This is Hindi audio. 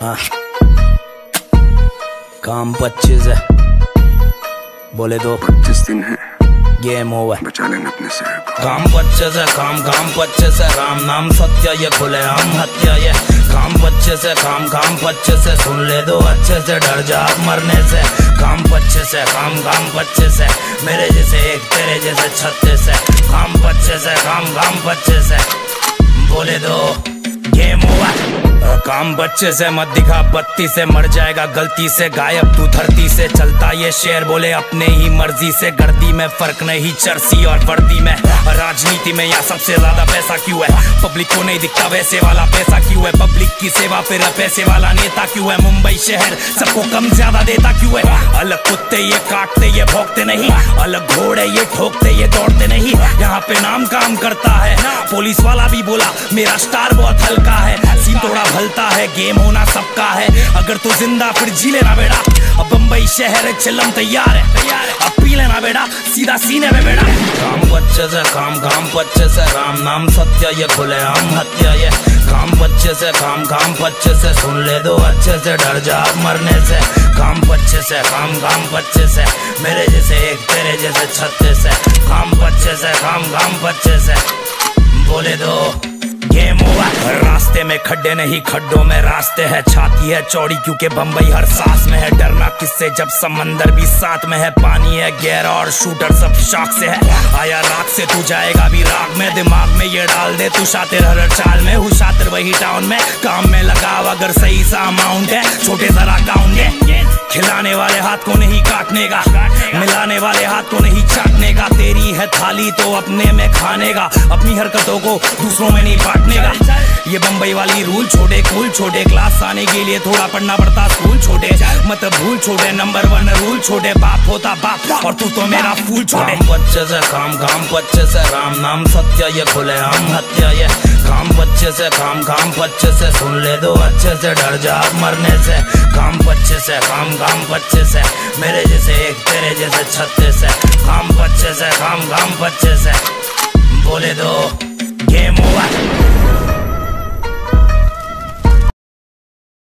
हाँ। काम 25 है, बोले दो 25 दिन है, गेम ओवर, बचा लेना अपने शहर को। काम 25 है, काम 25 है, राम नाम सत्य ये खुले आम हत्या ये काम 25 है, काम 25 है, सुन ले दो अच्छे से, डर जा मरने से। काम 25 है, काम 25 है, मेरे जैसे एक तेरे जैसे 36 है। काम 25 है, काम 25 है, बोले दो गेम ओवर। काम 25 से मत दिखा 32 से, मर जाएगा गलती से, गायब तू धरती से। चलता ये शेर बोले अपने ही मर्जी से, गर्दी में फर्क नहीं चर्सी और वर्दी में। राजनीति में यहाँ सबसे ज्यादा पैसा क्यों है, पब्लिक को नहीं दिखता वैसे वाला पैसा क्यों है। पब्लिक की सेवा फिर पैसे वाला नेता क्यों है, मुंबई शहर सबको कम ज्यादा देता क्यों है। अलग कुत्ते ये काटते ये भौंकते नहीं, अलग घोड़े ये ठोकते ये दौड़ते नहीं। यहाँ पे नाम काम करता है, पुलिस वाला भी बोला मेरा स्टार बहुत हल्का है। सीन थोड़ा भलता है, गेम होना सबका है, अगर तू जिंदा फिर जी लेना बेटा। अब बम्बई शहर चिल्लम तैयार है, अब पी लेना बेटा सीधा सीने में बेटा। काम 25 है, काम 25 है, राम नाम सत्य ये खुले आम हत्या ये काम 25 है, काम 25 है, सुन ले दो अच्छे से, डर जा मरने से। काम 25 है, काम 25 है, मेरे जैसे एक तेरे जैसे 36 है। काम 25 है, काम 25 है, बोले दो गेम ओवर। रास्ते में खड्डे नहीं खड्डों में रास्ते है, छाती है चौड़ी क्योंकि बम्बई हर सांस में है। डरना किससे जब समंदर भी साथ में है, पानी है गहरा और शूटर सब शौक से है। आया राख से तू जाएगा भी राग में, दिमाग में ये डाल दे तू शातिर हर चाल में। हूँ शातिर वही टाउन में, काम में लगाव अगर सही सा अमाउंट है, छोटे जरा काउंट है। खिलाने वाले हाथ को नहीं काटने का, मिलाने वाले हाथ को नहीं चाटने का। तेरी है थाली तो अपने में खाने का, अपनी हरकतों को दूसरों में नहीं बांटने का। ये बम्बई वाली रूल छोटे कूल छोटे, क्लास आने के लिए थोड़ा पढ़ना पड़ता स्कूल छोटे। मत भूल छोटे, नंबर 1 रूल छोटे, बाप होता बाप और तू तो मेरा फूल छोटे। काम 25 है, काम 25 है, राम नाम सत्य ये खुले आम हत्या ये काम 25 है, काम 25 है, सुन ले दो अच्छे से, डर जा मरने से। काम 25 है, काम 25 है, मेरे जैसे एक तेरे जैसे 36 है। काम 25 है, काम 25 है, बोले दो